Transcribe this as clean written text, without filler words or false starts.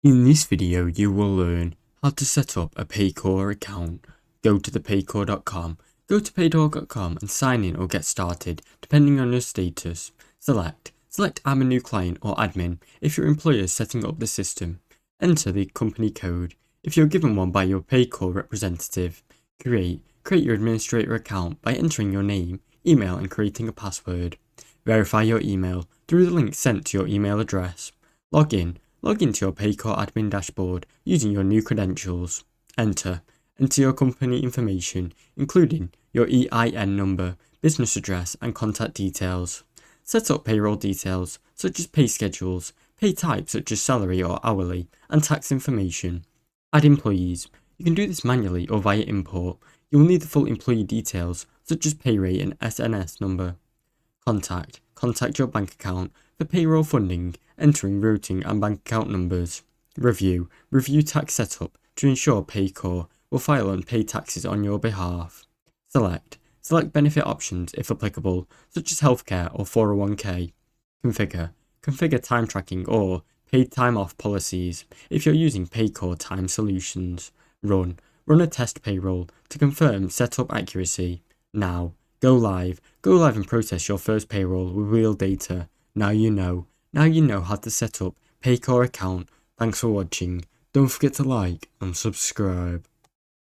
In this video, you will learn how to set up a Paycor account. Go to the paycor.com, go to paycor.com and sign in or get started depending on your status. Select I'm a new client or admin if your employer is setting up the system. Enter the company code if you're given one by your Paycor representative. Create your administrator account by entering your name, email and creating a password. Verify your email through the link sent to your email address. Log into your Paycor admin dashboard using your new credentials. Enter your company information, including your EIN number, business address, and contact details. Set up payroll details, such as pay schedules, pay types such as salary or hourly, and tax information. Add employees. You can do this manually or via import. You will need the full employee details, such as pay rate and SNS number. Contact your bank account for payroll funding, entering routing and bank account numbers. Review tax setup to ensure Paycor will file and pay taxes on your behalf. Select benefit options if applicable, such as healthcare or 401k. Configure time tracking or paid time off policies if you're using Paycor Time Solutions. Run a test payroll to confirm setup accuracy. Now, go live and process your first payroll with real data. Now you know how to set up Paycor account. Thanks for watching. Don't forget to like and subscribe.